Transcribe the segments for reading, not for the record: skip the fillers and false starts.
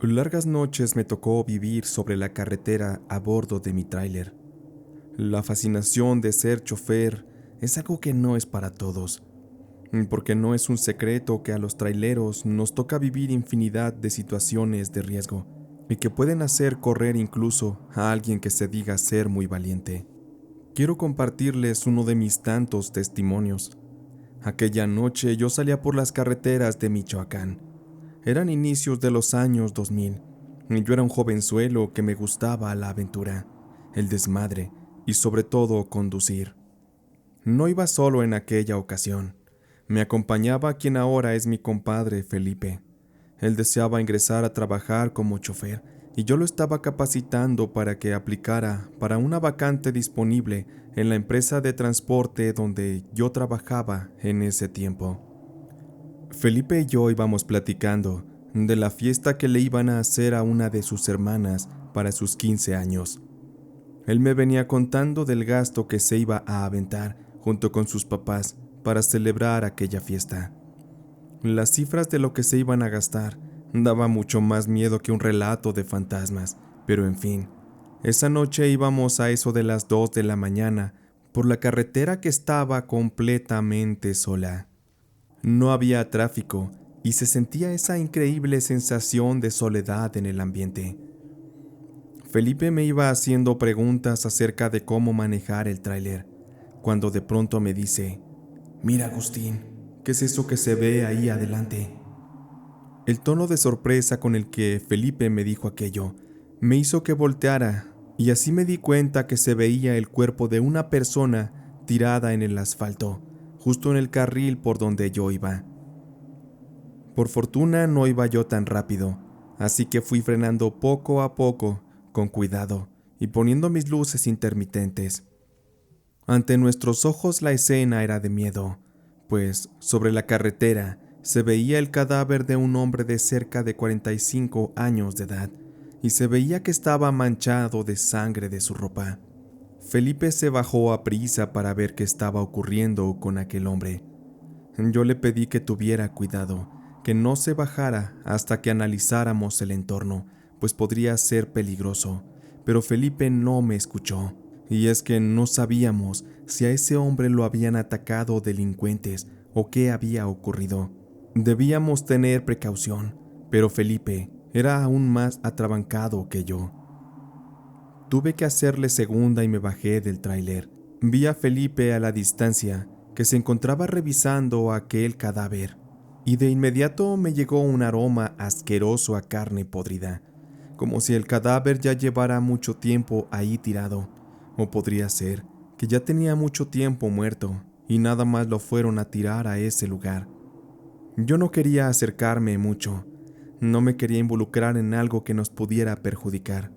Largas noches me tocó vivir sobre la carretera a bordo de mi tráiler. La fascinación de ser chofer es algo que no es para todos, porque no es un secreto que a los traileros nos toca vivir infinidad de situaciones de riesgo y que pueden hacer correr incluso a alguien que se diga ser muy valiente. Quiero compartirles uno de mis tantos testimonios. Aquella noche yo salía por las carreteras de Michoacán. Eran inicios de los años 2000, y yo era un jovenzuelo que me gustaba la aventura, el desmadre y sobre todo conducir. No iba solo en aquella ocasión. Me acompañaba quien ahora es mi compadre Felipe. Él deseaba ingresar a trabajar como chofer y yo lo estaba capacitando para que aplicara para una vacante disponible en la empresa de transporte donde yo trabajaba en ese tiempo. Felipe y yo íbamos platicando de la fiesta que le iban a hacer a una de sus hermanas para sus 15 años. Él me venía contando del gasto que se iba a aventar junto con sus papás para celebrar aquella fiesta. Las cifras de lo que se iban a gastar daba mucho más miedo que un relato de fantasmas, pero en fin, esa noche íbamos a eso de las 2 de la mañana por la carretera que estaba completamente sola. No había tráfico y se sentía esa increíble sensación de soledad en el ambiente. Felipe me iba haciendo preguntas acerca de cómo manejar el tráiler, cuando de pronto me dice: «Mira, Agustín, ¿qué es eso que se ve ahí adelante?». El tono de sorpresa con el que Felipe me dijo aquello me hizo que volteara, y así me di cuenta que se veía el cuerpo de una persona tirada en el asfalto, justo en el carril por donde yo iba. Por fortuna no iba yo tan rápido, así que fui frenando poco a poco, con cuidado, y poniendo mis luces intermitentes. Ante nuestros ojos la escena era de miedo, pues sobre la carretera se veía el cadáver de un hombre de cerca de 45 años de edad, y se veía que estaba manchado de sangre de su ropa. Felipe se bajó a prisa para ver qué estaba ocurriendo con aquel hombre. Yo le pedí que tuviera cuidado, que no se bajara hasta que analizáramos el entorno, pues podría ser peligroso, pero Felipe no me escuchó. Y es que no sabíamos si a ese hombre lo habían atacado delincuentes o qué había ocurrido. Debíamos tener precaución, pero Felipe era aún más atrabancado que yo. Tuve que hacerle segunda y me bajé del tráiler. Vi a Felipe a la distancia, que se encontraba revisando aquel cadáver, y de inmediato me llegó un aroma asqueroso a carne podrida, como si el cadáver ya llevara mucho tiempo ahí tirado, o podría ser que ya tenía mucho tiempo muerto y nada más lo fueron a tirar a ese lugar. Yo no quería acercarme mucho, no me quería involucrar en algo que nos pudiera perjudicar.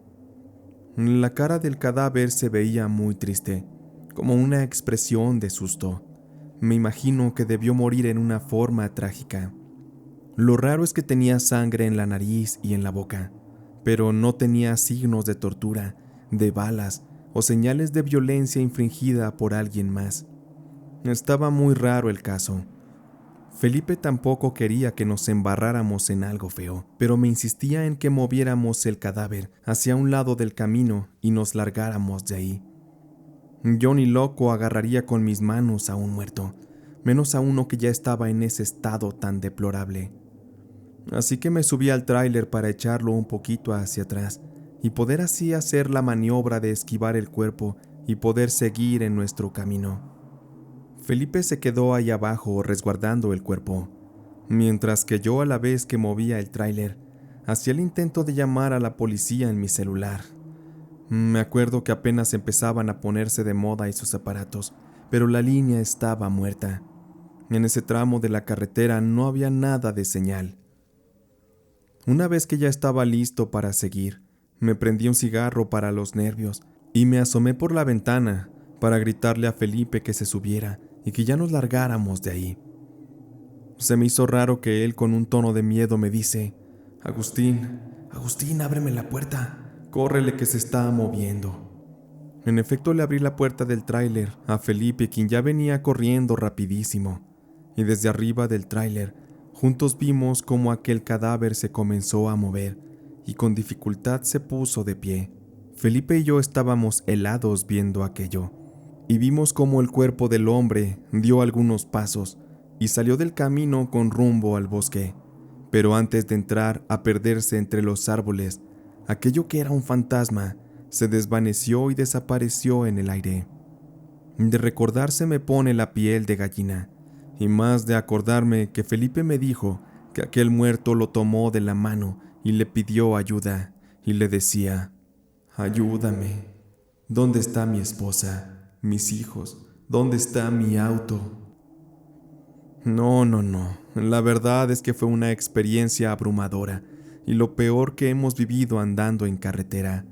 La cara del cadáver se veía muy triste, como una expresión de susto. Me imagino que debió morir en una forma trágica. Lo raro es que tenía sangre en la nariz y en la boca, pero no tenía signos de tortura, de balas o señales de violencia infringida por alguien más. Estaba muy raro el caso. Felipe tampoco quería que nos embarráramos en algo feo, pero me insistía en que moviéramos el cadáver hacia un lado del camino y nos largáramos de ahí. Yo ni loco agarraría con mis manos a un muerto, menos a uno que ya estaba en ese estado tan deplorable. Así que me subí al tráiler para echarlo un poquito hacia atrás y poder así hacer la maniobra de esquivar el cuerpo y poder seguir en nuestro camino. Felipe se quedó ahí abajo resguardando el cuerpo, mientras que yo, a la vez que movía el tráiler, hacía el intento de llamar a la policía en mi celular. Me acuerdo que apenas empezaban a ponerse de moda esos aparatos, pero la línea estaba muerta. En ese tramo de la carretera no había nada de señal. Una vez que ya estaba listo para seguir, me prendí un cigarro para los nervios y me asomé por la ventana para gritarle a Felipe que se subiera y que ya nos largáramos de ahí. Se me hizo raro que él, con un tono de miedo, me dice: «Agustín, Agustín, ábreme la puerta, córrele que se está moviendo». En efecto, le abrí la puerta del tráiler a Felipe, quien ya venía corriendo rapidísimo, y desde arriba del tráiler, juntos vimos cómo aquel cadáver se comenzó a mover y con dificultad se puso de pie. Felipe y yo estábamos helados viendo aquello, y vimos cómo el cuerpo del hombre dio algunos pasos y salió del camino con rumbo al bosque. Pero antes de entrar a perderse entre los árboles, aquello que era un fantasma se desvaneció y desapareció en el aire. De recordarse me pone la piel de gallina, y más de acordarme que Felipe me dijo que aquel muerto lo tomó de la mano y le pidió ayuda, y le decía: «Ayúdame. ¿Dónde está mi esposa? Mis hijos. ¿Dónde está mi auto?» No. La verdad es que fue una experiencia abrumadora y lo peor que hemos vivido andando en carretera.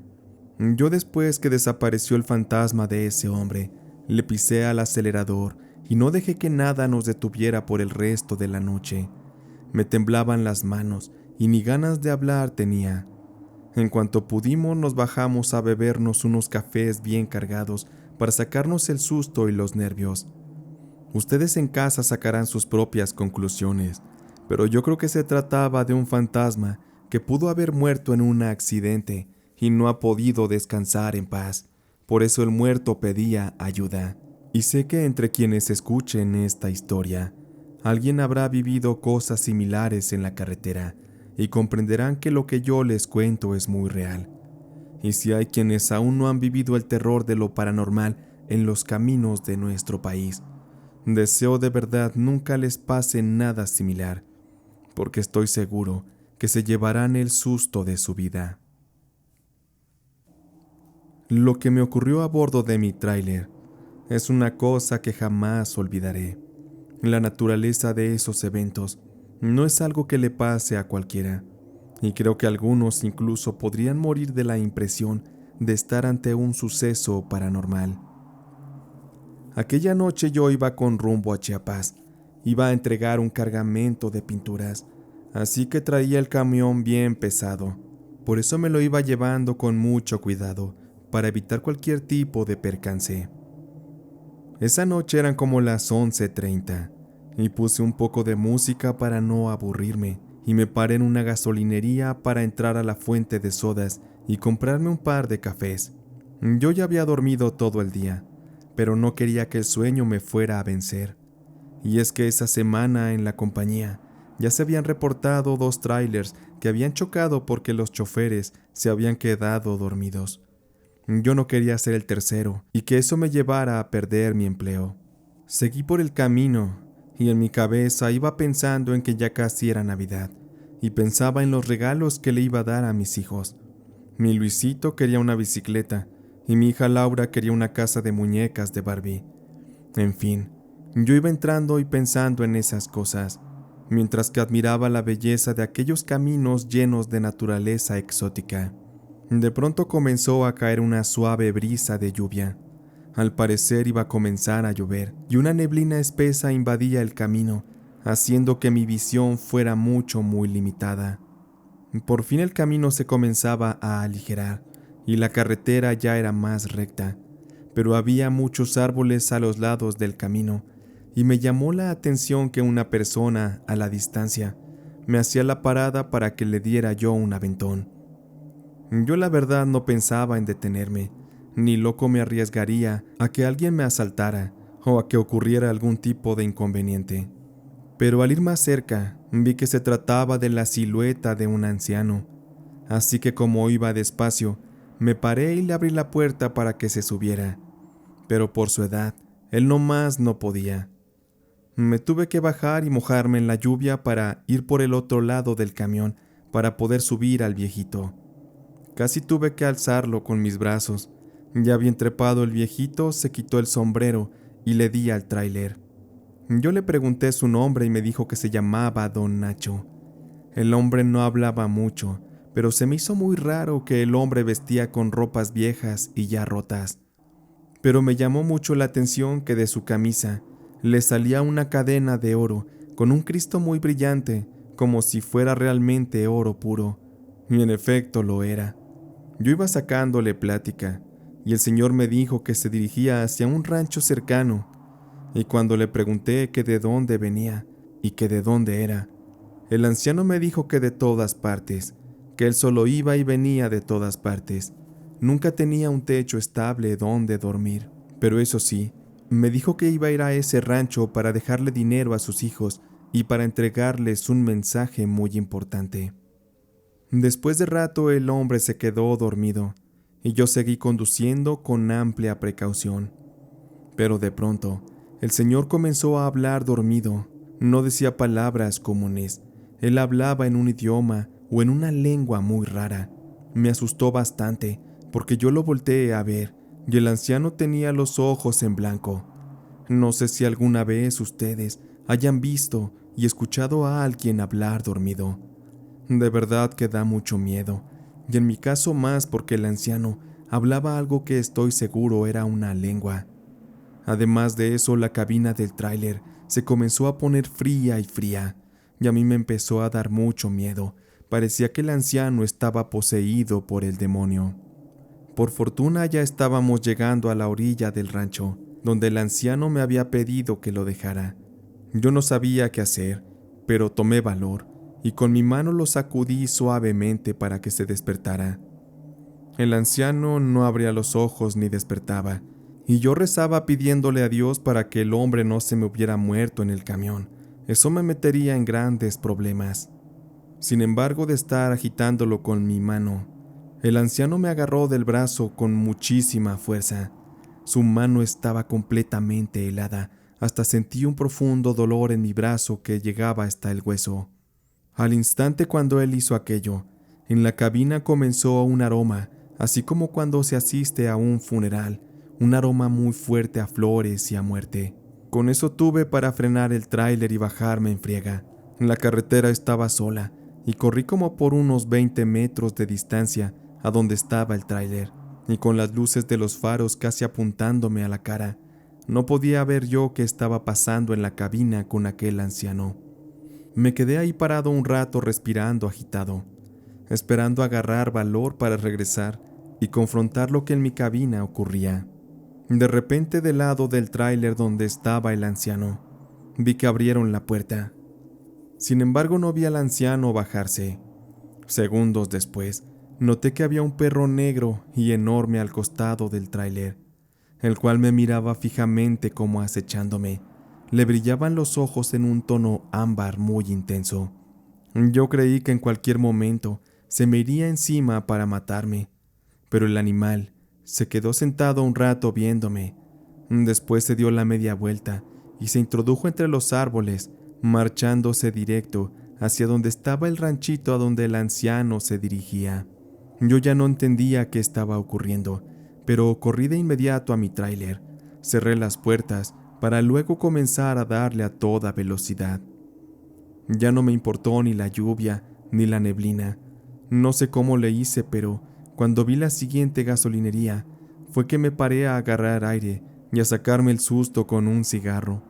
Yo, después que desapareció el fantasma de ese hombre, le pisé al acelerador y no dejé que nada nos detuviera por el resto de la noche. Me temblaban las manos y ni ganas de hablar tenía. En cuanto pudimos, nos bajamos a bebernos unos cafés bien cargados para sacarnos el susto y los nervios. Ustedes en casa sacarán sus propias conclusiones, pero yo creo que se trataba de un fantasma que pudo haber muerto en un accidente y no ha podido descansar en paz. Por eso el muerto pedía ayuda. Y sé que entre quienes escuchen esta historia, alguien habrá vivido cosas similares en la carretera y comprenderán que lo que yo les cuento es muy real. Y si hay quienes aún no han vivido el terror de lo paranormal en los caminos de nuestro país, deseo de verdad nunca les pase nada similar, porque estoy seguro que se llevarán el susto de su vida. Lo que me ocurrió a bordo de mi tráiler es una cosa que jamás olvidaré. La naturaleza de esos eventos no es algo que le pase a cualquiera, y creo que algunos incluso podrían morir de la impresión de estar ante un suceso paranormal. Aquella noche yo iba con rumbo a Chiapas. Iba a entregar un cargamento de pinturas, así que traía el camión bien pesado. Por eso me lo iba llevando con mucho cuidado, para evitar cualquier tipo de percance. Esa noche eran como las 11:30, y puse un poco de música para no aburrirme, y me paré en una gasolinería para entrar a la fuente de sodas y comprarme un par de cafés. Yo ya había dormido todo el día, pero no quería que el sueño me fuera a vencer. Y es que esa semana en la compañía ya se habían reportado 2 tráilers que habían chocado porque los choferes se habían quedado dormidos. Yo no quería ser el tercero y que eso me llevara a perder mi empleo. Seguí por el camino y en mi cabeza iba pensando en que ya casi era Navidad y pensaba en los regalos que le iba a dar a mis hijos. Mi Luisito quería una bicicleta y mi hija Laura quería una casa de muñecas de Barbie. En fin, yo iba entrando y pensando en esas cosas, mientras que admiraba la belleza de aquellos caminos llenos de naturaleza exótica. De pronto comenzó a caer una suave brisa de lluvia. Al parecer iba a comenzar a llover, y una neblina espesa invadía el camino, haciendo que mi visión fuera muy limitada. Por fin el camino se comenzaba a aligerar, y la carretera ya era más recta, pero había muchos árboles a los lados del camino, y me llamó la atención que una persona, a la distancia, me hacía la parada para que le diera yo un aventón. Yo la verdad no pensaba en detenerme, ni loco me arriesgaría a que alguien me asaltara o a que ocurriera algún tipo de inconveniente. Pero al ir más cerca, vi que se trataba de la silueta de un anciano, así que como iba despacio, me paré y le abrí la puerta para que se subiera, pero por su edad, él nomás no podía. Me tuve que bajar y mojarme en la lluvia para ir por el otro lado del camión para poder subir al viejito. Casi tuve que alzarlo con mis brazos. Ya bien trepado el viejito, se quitó el sombrero y le di al tráiler. Yo le pregunté su nombre y me dijo que se llamaba Don Nacho. El hombre no hablaba mucho, pero se me hizo muy raro que el hombre vestía con ropas viejas y ya rotas. Pero me llamó mucho la atención que de su camisa le salía una cadena de oro con un Cristo muy brillante, como si fuera realmente oro puro. Y en efecto lo era. Yo iba sacándole plática, y el señor me dijo que se dirigía hacia un rancho cercano, y cuando le pregunté que de dónde venía y que de dónde era, el anciano me dijo que de todas partes, que él solo iba y venía de todas partes. Nunca tenía un techo estable donde dormir, pero eso sí, me dijo que iba a ir a ese rancho para dejarle dinero a sus hijos y para entregarles un mensaje muy importante. Después de rato el hombre se quedó dormido y yo seguí conduciendo con amplia precaución. Pero de pronto, el señor comenzó a hablar dormido. No decía palabras comunes. Él hablaba en un idioma o en una lengua muy rara. Me asustó bastante porque yo lo volteé a ver y el anciano tenía los ojos en blanco. No sé si alguna vez ustedes hayan visto y escuchado a alguien hablar dormido. De verdad que da mucho miedo, y en mi caso más porque el anciano hablaba algo que estoy seguro era una lengua. Además de eso, la cabina del tráiler se comenzó a poner fría y fría, y a mí me empezó a dar mucho miedo. Parecía que el anciano estaba poseído por el demonio. Por fortuna ya estábamos llegando a la orilla del rancho, donde el anciano me había pedido que lo dejara. Yo no sabía qué hacer, pero tomé valor, y con mi mano lo sacudí suavemente para que se despertara. El anciano no abría los ojos ni despertaba, y yo rezaba pidiéndole a Dios para que el hombre no se me hubiera muerto en el camión. Eso me metería en grandes problemas. Sin embargo, de estar agitándolo con mi mano, el anciano me agarró del brazo con muchísima fuerza. Su mano estaba completamente helada, hasta sentí un profundo dolor en mi brazo que llegaba hasta el hueso. Al instante cuando él hizo aquello, en la cabina comenzó un aroma, así como cuando se asiste a un funeral, un aroma muy fuerte a flores y a muerte. Con eso tuve para frenar el tráiler y bajarme en friega. La carretera estaba sola, y corrí como por unos 20 metros de distancia a donde estaba el tráiler, y con las luces de los faros casi apuntándome a la cara. No podía ver yo qué estaba pasando en la cabina con aquel anciano. Me quedé ahí parado un rato respirando agitado, esperando agarrar valor para regresar y confrontar lo que en mi cabina ocurría. De repente, del lado del tráiler donde estaba el anciano, vi que abrieron la puerta. Sin embargo, no vi al anciano bajarse. Segundos después, noté que había un perro negro y enorme al costado del tráiler, el cual me miraba fijamente como acechándome. Le brillaban los ojos en un tono ámbar muy intenso. Yo creí que en cualquier momento se me iría encima para matarme, pero el animal se quedó sentado un rato viéndome. Después se dio la media vuelta y se introdujo entre los árboles, marchándose directo hacia donde estaba el ranchito a donde el anciano se dirigía. Yo ya no entendía qué estaba ocurriendo, pero corrí de inmediato a mi tráiler, cerré las puertas para luego comenzar a darle a toda velocidad. Ya no me importó ni la lluvia ni la neblina. No sé cómo le hice, pero cuando vi la siguiente gasolinería, fue que me paré a agarrar aire y a sacarme el susto con un cigarro.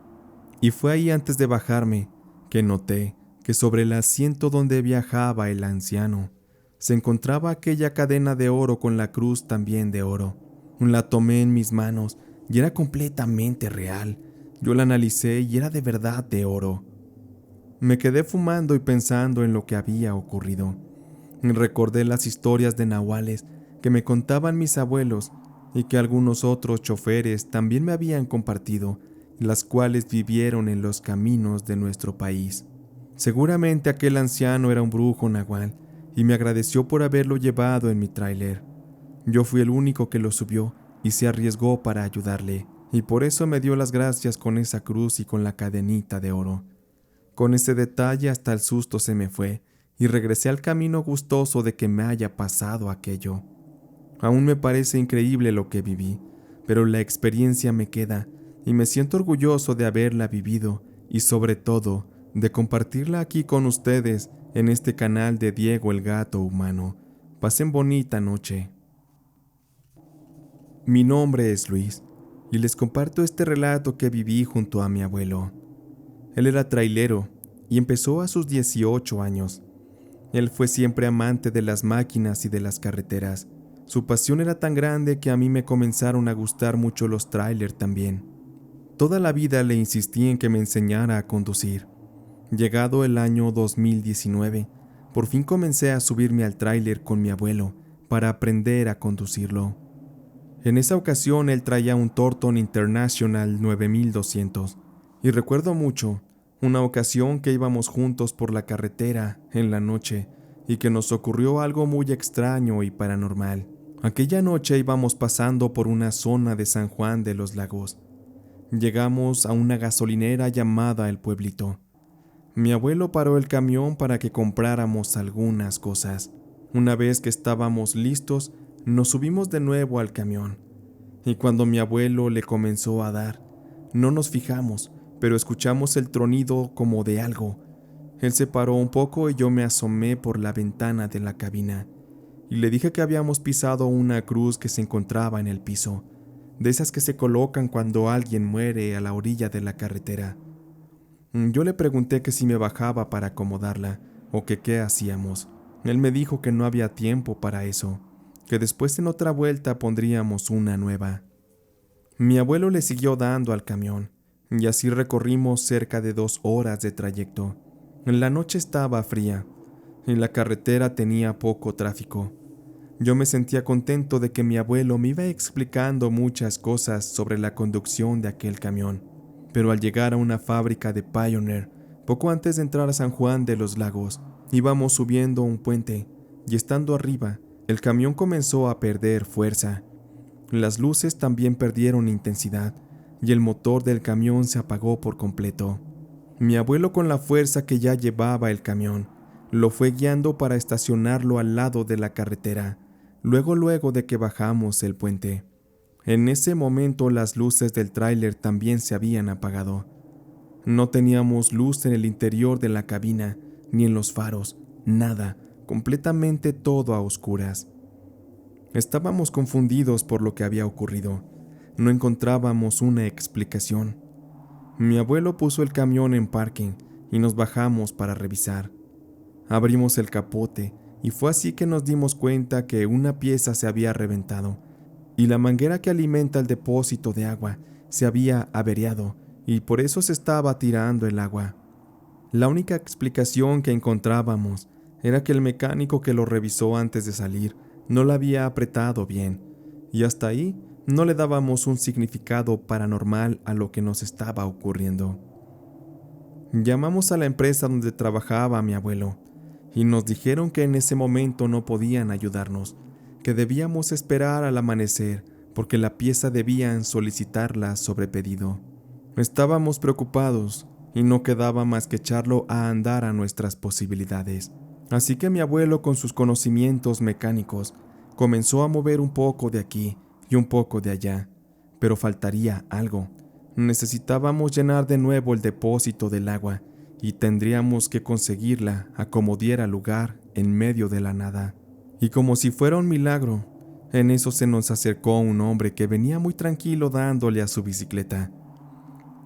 Y fue ahí, antes de bajarme, que noté que sobre el asiento donde viajaba el anciano se encontraba aquella cadena de oro con la cruz también de oro. La tomé en mis manos y era completamente real. Yo la analicé y era de verdad de oro. Me quedé fumando y pensando en lo que había ocurrido. Recordé las historias de nahuales que me contaban mis abuelos y que algunos otros choferes también me habían compartido, las cuales vivieron en los caminos de nuestro país. Seguramente aquel anciano era un brujo nahual y me agradeció por haberlo llevado en mi tráiler. Yo fui el único que lo subió y se arriesgó para ayudarle, y por eso me dio las gracias con esa cruz y con la cadenita de oro. Con ese detalle hasta el susto se me fue y regresé al camino gustoso de que me haya pasado aquello. Aún me parece increíble lo que viví, pero la experiencia me queda y me siento orgulloso de haberla vivido y sobre todo de compartirla aquí con ustedes en este canal de Diego el Gato Humano. Pasen bonita noche. Mi nombre es Luis y les comparto este relato que viví junto a mi abuelo. Él era trailero y empezó a sus 18 años. Él fue siempre amante de las máquinas y de las carreteras. Su pasión era tan grande que a mí me comenzaron a gustar mucho los trailers también. Toda la vida le insistí en que me enseñara a conducir. Llegado el año 2019, Por fin comencé a subirme al tráiler con mi abuelo para aprender a conducirlo. En esa ocasión él traía un Thornton International 9200 y recuerdo mucho una ocasión que íbamos juntos por la carretera en la noche y que nos ocurrió algo muy extraño y paranormal. Aquella noche íbamos pasando por una zona de San Juan de los Lagos. Llegamos a una gasolinera llamada El Pueblito. Mi abuelo paró el camión para que compráramos algunas cosas. Una vez que estábamos listos, nos subimos de nuevo al camión. Y cuando mi abuelo le comenzó a dar, no nos fijamos, pero escuchamos el tronido como de algo. Él se paró un poco y yo me asomé por la ventana de la cabina. Y le dije que habíamos pisado una cruz que se encontraba en el piso, de esas que se colocan cuando alguien muere a la orilla de la carretera. Yo le pregunté que si me bajaba para acomodarla o que qué hacíamos. Él me dijo que no había tiempo para eso, que después en otra vuelta pondríamos una nueva. Mi abuelo le siguió dando al camión, y así recorrimos cerca de 2 horas de trayecto. La noche estaba fría, y la carretera tenía poco tráfico. Yo me sentía contento de que mi abuelo me iba explicando muchas cosas sobre la conducción de aquel camión. Pero al llegar a una fábrica de Pioneer, poco antes de entrar a San Juan de los Lagos, íbamos subiendo un puente, y estando arriba, el camión comenzó a perder fuerza. Las luces también perdieron intensidad, y el motor del camión se apagó por completo. Mi abuelo, con la fuerza que ya llevaba el camión, lo fue guiando para estacionarlo al lado de la carretera, luego de que bajamos el puente. En ese momento las luces del tráiler también se habían apagado. No teníamos luz en el interior de la cabina, ni en los faros, nada, completamente todo a oscuras. Estábamos confundidos por lo que había ocurrido. No encontrábamos una explicación. Mi abuelo puso el camión en parking y nos bajamos para revisar. Abrimos el capote y fue así que nos dimos cuenta que una pieza se había reventado y la manguera que alimenta el depósito de agua se había averiado y por eso se estaba tirando el agua. La única explicación que encontrábamos era que el mecánico que lo revisó antes de salir no la había apretado bien, y hasta ahí no le dábamos un significado paranormal a lo que nos estaba ocurriendo. Llamamos a la empresa donde trabajaba mi abuelo, y nos dijeron que en ese momento no podían ayudarnos, que debíamos esperar al amanecer porque la pieza debían solicitarla sobre pedido. Estábamos preocupados y no quedaba más que echarlo a andar a nuestras posibilidades. Así que mi abuelo, con sus conocimientos mecánicos, comenzó a mover un poco de aquí y un poco de allá, pero faltaría algo. Necesitábamos llenar de nuevo el depósito del agua y tendríamos que conseguirla a como diera lugar en medio de la nada. Y como si fuera un milagro, en eso se nos acercó un hombre que venía muy tranquilo dándole a su bicicleta.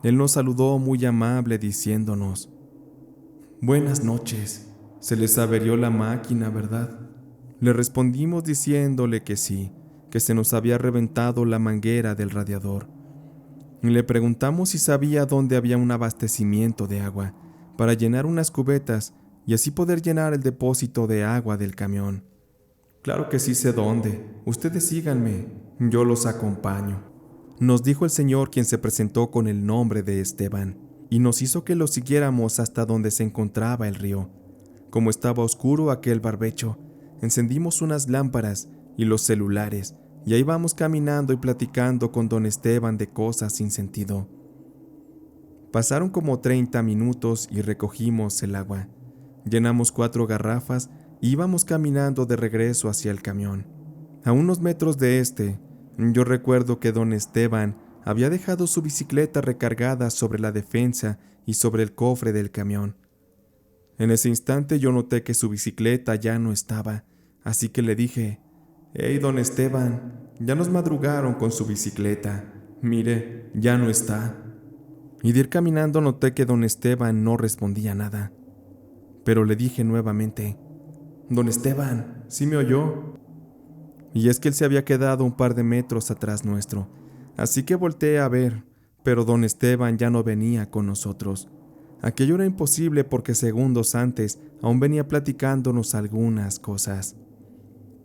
Él nos saludó muy amable diciéndonos: «Buenas noches, se les averió la máquina, ¿verdad?». Le respondimos diciéndole que sí, que se nos había reventado la manguera del radiador. Le preguntamos si sabía dónde había un abastecimiento de agua para llenar unas cubetas y así poder llenar el depósito de agua del camión. «Claro que sí sé dónde, ustedes síganme, yo los acompaño», nos dijo el señor, quien se presentó con el nombre de Esteban, y nos hizo que lo siguiéramos hasta donde se encontraba el río. Como estaba oscuro aquel barbecho, encendimos unas lámparas y los celulares, y ahí vamos caminando y platicando con don Esteban de cosas sin sentido. Pasaron como 30 minutos y recogimos el agua. Llenamos 4 garrafas y íbamos caminando de regreso hacia el camión. A unos metros de yo recuerdo que don Esteban había dejado su bicicleta recargada sobre la defensa y sobre el cofre del camión. En ese instante yo noté que su bicicleta ya no estaba, así que le dije: «Hey, don Esteban, ya nos madrugaron con su bicicleta. Mire, ya no está». Y de ir caminando noté que don Esteban no respondía nada. Pero le dije nuevamente: «Don Esteban, ¿sí me oyó?». Y es que él se había quedado un par de metros atrás nuestro, así que volteé a ver, pero don Esteban ya no venía con nosotros. Aquello era imposible porque segundos antes aún venía platicándonos algunas cosas.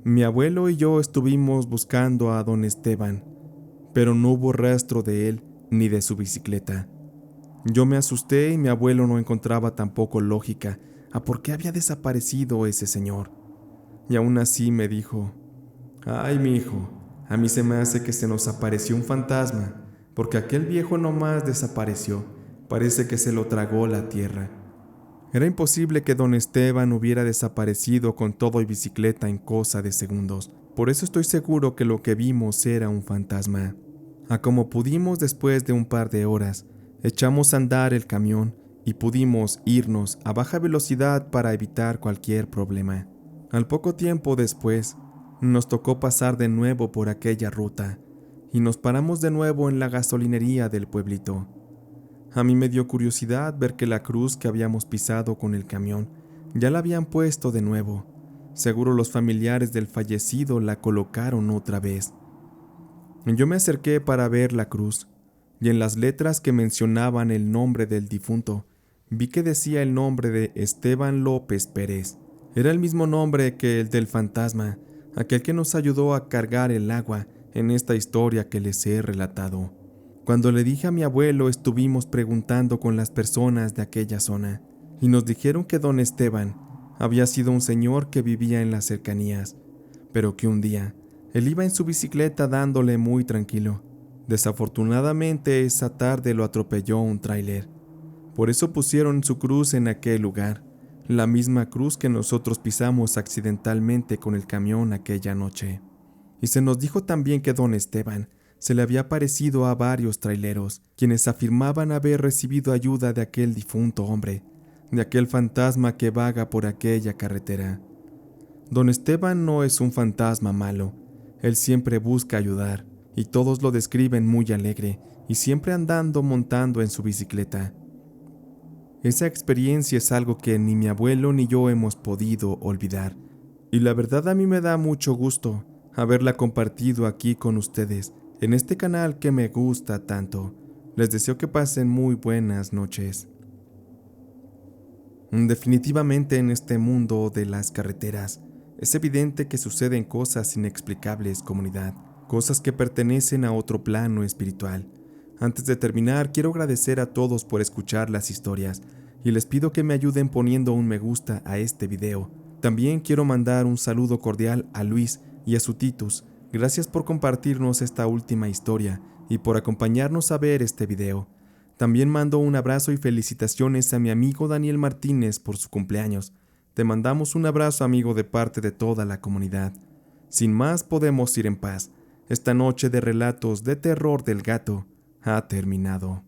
Mi abuelo y yo estuvimos buscando a don Esteban, pero no hubo rastro de él ni de su bicicleta. Yo me asusté y mi abuelo no encontraba tampoco lógica a por qué había desaparecido ese señor. Y aún así me dijo: «Ay, mi hijo, a mí se me hace que se nos apareció un fantasma, porque aquel viejo nomás desapareció, parece que se lo tragó la tierra». Era imposible que don Esteban hubiera desaparecido con todo y bicicleta en cosa de segundos. Por eso estoy seguro que lo que vimos era un fantasma. A como pudimos, después de un par de horas, echamos a andar el camión y pudimos irnos a baja velocidad para evitar cualquier problema. Al poco tiempo después, nos tocó pasar de nuevo por aquella ruta y nos paramos de nuevo en la gasolinería del pueblito. A mí me dio curiosidad ver que la cruz que habíamos pisado con el camión ya la habían puesto de nuevo. Seguro los familiares del fallecido la colocaron otra vez. Yo me acerqué para ver la cruz, y en las letras que mencionaban el nombre del difunto, vi que decía el nombre de Esteban López Pérez. Era el mismo nombre que el del fantasma, aquel que nos ayudó a cargar el agua en esta historia que les he relatado. Cuando le dije a mi abuelo, estuvimos preguntando con las personas de aquella zona, y nos dijeron que don Esteban había sido un señor que vivía en las cercanías, pero que un día él iba en su bicicleta dándole muy tranquilo. Desafortunadamente esa tarde lo atropelló un tráiler. Por eso pusieron su cruz en aquel lugar, la misma cruz que nosotros pisamos accidentalmente con el camión aquella noche. Y se nos dijo también que don Esteban se le había parecido a varios traileros, quienes afirmaban haber recibido ayuda de aquel difunto hombre, de aquel fantasma que vaga por aquella carretera. Don Esteban no es un fantasma malo, él siempre busca ayudar, y todos lo describen muy alegre y siempre andando montando en su bicicleta. Esa experiencia es algo que ni mi abuelo ni yo hemos podido olvidar, y la verdad a mí me da mucho gusto haberla compartido aquí con ustedes, en este canal que me gusta tanto. Les deseo que pasen muy buenas noches. Definitivamente en este mundo de las carreteras, es evidente que suceden cosas inexplicables, comunidad, cosas que pertenecen a otro plano espiritual. Antes de terminar, quiero agradecer a todos por escuchar las historias y les pido que me ayuden poniendo un me gusta a este video. También quiero mandar un saludo cordial a Luis y a su Titus. Gracias por compartirnos esta última historia y por acompañarnos a ver este video. También mando un abrazo y felicitaciones a mi amigo Daniel Martínez por su cumpleaños. Te mandamos un abrazo, amigo, de parte de toda la comunidad. Sin más, podemos ir en paz. Esta noche de relatos de terror del gato ha terminado.